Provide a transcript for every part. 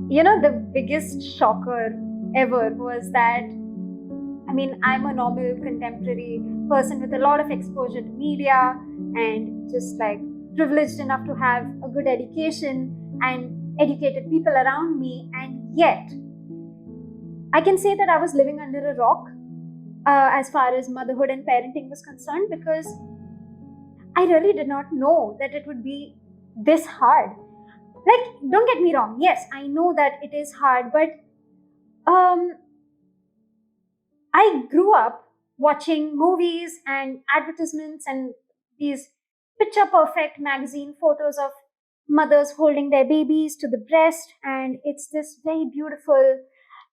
The biggest shocker ever was that, I'm a normal contemporary person with a lot of exposure to media and just like privileged enough to have a good education and educated people around me. And yet, I can say that I was living under a rock as far as motherhood and parenting was concerned, because I really did not know that it would be this hard. Like, don't get me wrong, yes, I know that it is hard, but um, I grew up watching movies and advertisements and these picture perfect magazine photos of mothers holding their babies to the breast, and it's this very beautiful,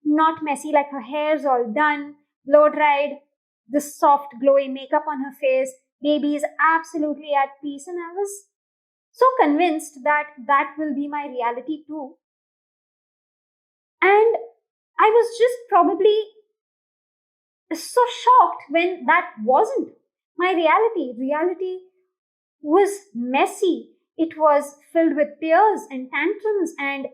not messy, like her hair's all done, blow dried, this soft, glowy makeup on her face. Baby is absolutely at peace, and I was so convinced that that will be my reality too. And I was just probably so shocked when that wasn't my reality. Reality was messy. It was filled with tears and tantrums and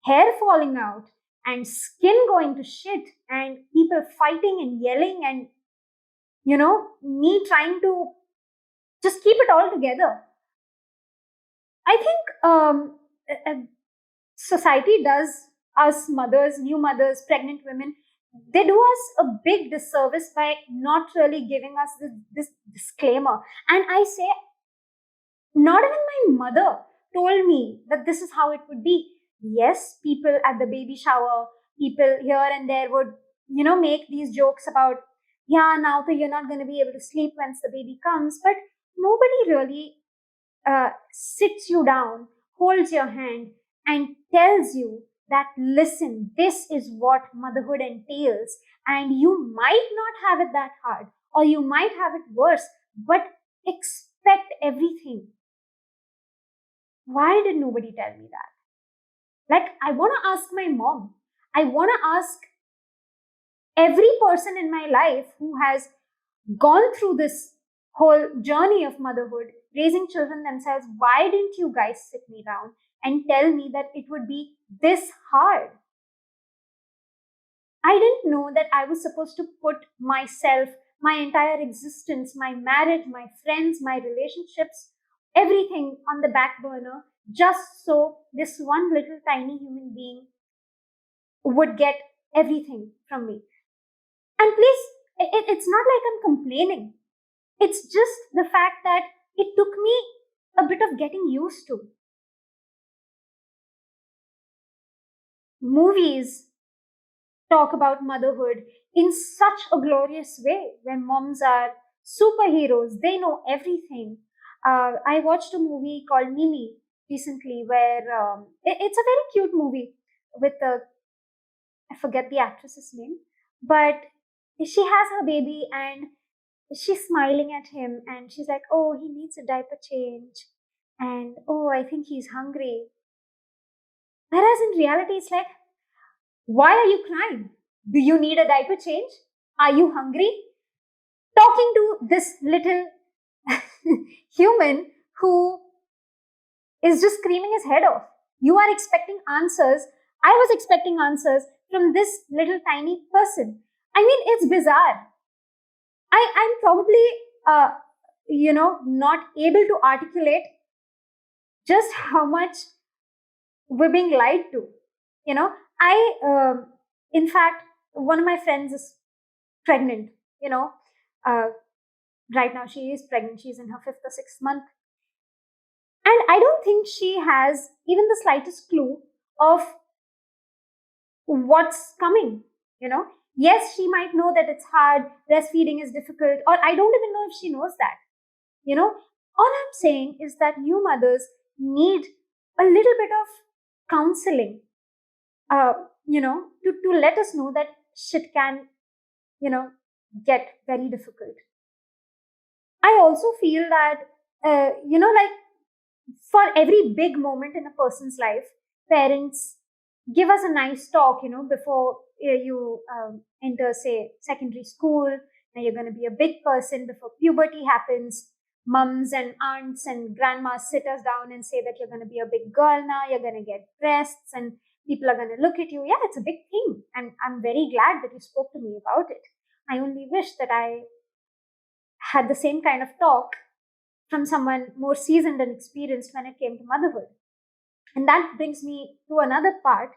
hair falling out and skin going to shit and people fighting and yelling and, me trying to just keep it all together. I think society does us mothers, new mothers, pregnant women, they do us a big disservice by not really giving us this disclaimer. And I say, not even my mother told me that this is how it would be. Yes, people at the baby shower, people here and there would, make these jokes about, yeah, now that you're not going to be able to sleep once the baby comes. But nobody really sits you down, holds your hand, and tells you that, listen, this is what motherhood entails. And you might not have it that hard, or you might have it worse, but expect everything. Why did nobody tell me that? Like, I want to ask my mom. I want to ask every person in my life who has gone through this whole journey of motherhood, raising children themselves, why didn't you guys sit me down and tell me that it would be this hard? I didn't know that I was supposed to put myself, my entire existence, my marriage, my friends, my relationships, everything on the back burner just so this one little tiny human being would get everything from me. And please, it's not like I'm complaining. It's just the fact that it took me a bit of getting used to. Movies talk about motherhood in such a glorious way, where moms are superheroes, they know everything. I watched a movie called Mimi recently, where it's a very cute movie with I forget the actress's name, but she has her baby and she's smiling at him and she's like, oh, he needs a diaper change. And oh, I think he's hungry. Whereas in reality, it's like, why are you crying? Do you need a diaper change? Are you hungry? Talking to this little human who is just screaming his head off. You are expecting answers. I was expecting answers from this little tiny person. I mean, it's bizarre. I'm probably, not able to articulate just how much we're being lied to. In fact, one of my friends is pregnant, uh, right now she is pregnant. She's in her fifth or sixth month. And I don't think she has even the slightest clue of what's coming, you know. Yes, she might know that it's hard, breastfeeding is difficult, or I don't even know if she knows that, you know. All I'm saying is that new mothers need a little bit of counseling, to let us know that shit can, you know, get very difficult. I also feel that, like for every big moment in a person's life, parents give us a nice talk, before you enter, say, secondary school. Now you're going to be a big person before puberty happens. Mums and aunts and grandmas sit us down and say that you're going to be a big girl now, you're going to get breasts, and People are going to look at you. Yeah, it's a big thing. And I'm very glad that you spoke to me about it. I only wish that I had the same kind of talk from someone more seasoned and experienced when it came to motherhood. And that brings me to another part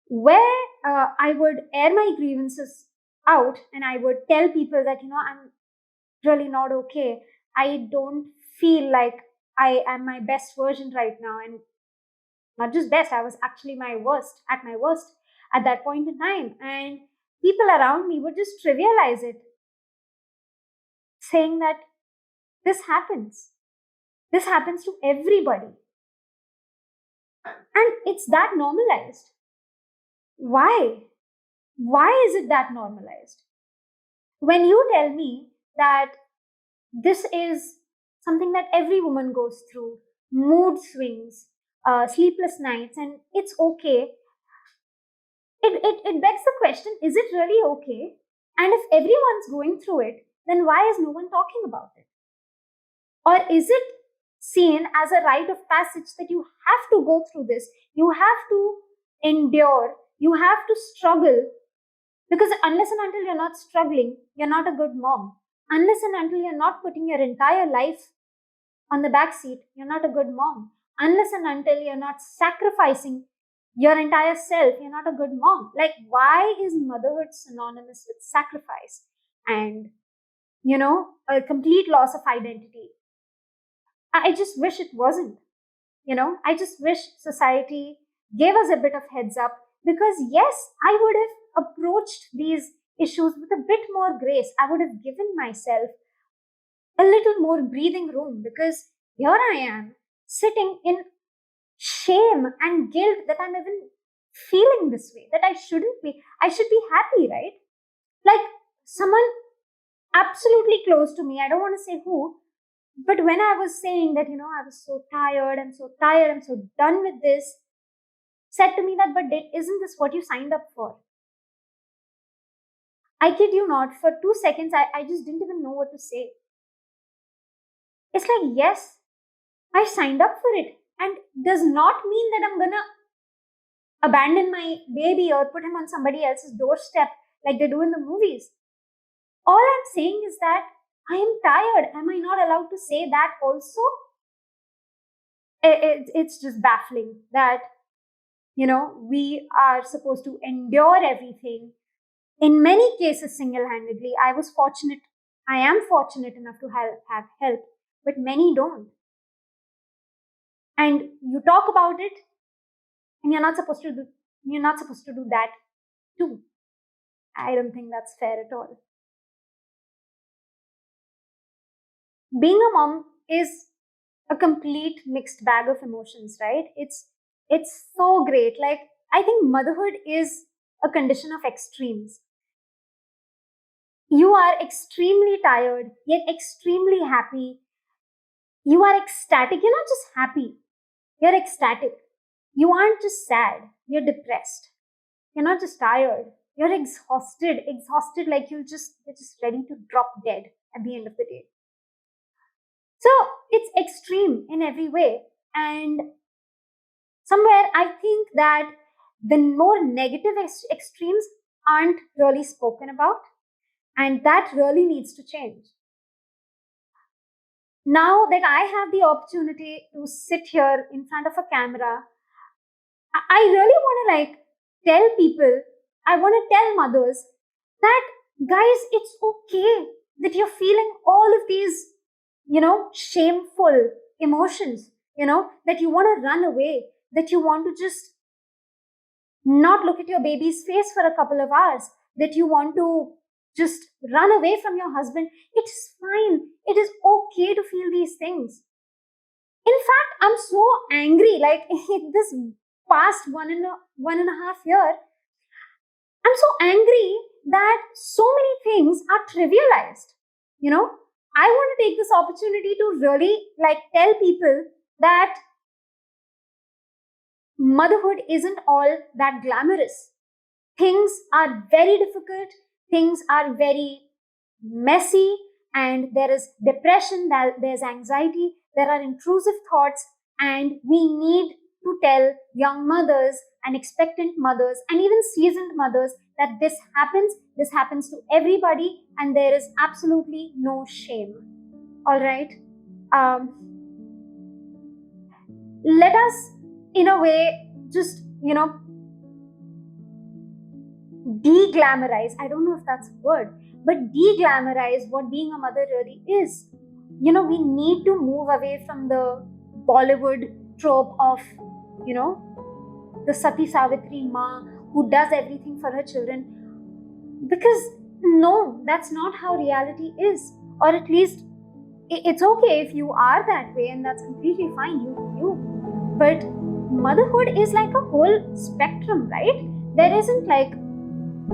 where I would air my grievances out and I would tell people that, I'm really not okay. I don't feel like I am my best version right now. And not just best, I was actually my worst at that point in time. And people around me would just trivialize it, saying that this happens. This happens to everybody. And it's that normalized. Why? Why is it that normalized? When you tell me that this is something that every woman goes through, mood swings, sleepless nights, and it's okay, it begs the question, is it really okay? And if everyone's going through it, then why is no one talking about it? Or is it seen as a rite of passage that you have to go through this, you have to endure, you have to struggle? Because unless and until you're not struggling, you're not a good mom. Unless and until you're not putting your entire life on the back seat, you're not a good mom. Unless and until you're not sacrificing your entire self, you're not a good mom. Like, why is motherhood synonymous with sacrifice and, a complete loss of identity? I just wish it wasn't. I just wish society gave us a bit of heads up, because yes, I would have approached these issues with a bit more grace. I would have given myself a little more breathing room, because here I am sitting in shame and guilt that I'm even feeling this way, that I shouldn't be. I should be happy, right? Like someone absolutely close to me, I don't want to say who, but when I was saying that, I was so tired, I'm so done with this, said to me that, but isn't this what you signed up for? I kid you not, for 2 seconds, I just didn't even know what to say. It's like, yes, I signed up for it. And does not mean that I'm gonna abandon my baby or put him on somebody else's doorstep like they do in the movies. All I'm saying is that I am tired. Am I not allowed to say that also? It's just baffling that, we are supposed to endure everything. In many cases, single handedly. I am fortunate enough to have help, but many don't. And you talk about it, and you're not supposed to do that too. I don't think that's fair at all. Being a mom is a complete mixed bag of emotions, right? It's so great. Like, I think motherhood is a condition of extremes. You are extremely tired, yet extremely happy. You are ecstatic. You're not just happy, you're ecstatic. You aren't just sad, you're depressed. You're not just tired, you're exhausted like you're just ready to drop dead at the end of the day. So it's extreme in every way. And somewhere I think that the more negative extremes aren't really spoken about, and that really needs to change. Now that I have the opportunity to sit here in front of a camera, I really want to tell people, I want to tell mothers that, guys, it's okay that you're feeling all of these, shameful emotions, that you want to run away, that you want to just not look at your baby's face for a couple of hours, that you want to just run away from your husband. It's fine. It is okay to feel these things. In fact, I'm so angry. Like this past one and a half year, I'm so angry that so many things are trivialized. I want to take this opportunity to really tell people that motherhood isn't all that glamorous. Things are very difficult, things are very messy, and there is depression, there's anxiety, there are intrusive thoughts, and we need to tell young mothers and expectant mothers and even seasoned mothers that this happens to everybody, and there is absolutely no shame. All right. Um, Let us, in a way, just, de-glamorize. I don't know if that's a word, but de-glamorize what being a mother really is. We need to move away from the Bollywood trope of, you know, the Sati Savitri Ma who does everything for her children. Because no, that's not how reality is. Or at least it's okay if you are that way, and that's completely fine. You. But motherhood is like a whole spectrum, right? There isn't like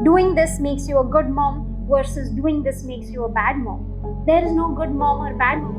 doing this makes you a good mom versus doing this makes you a bad mom. There is no good mom or bad mom.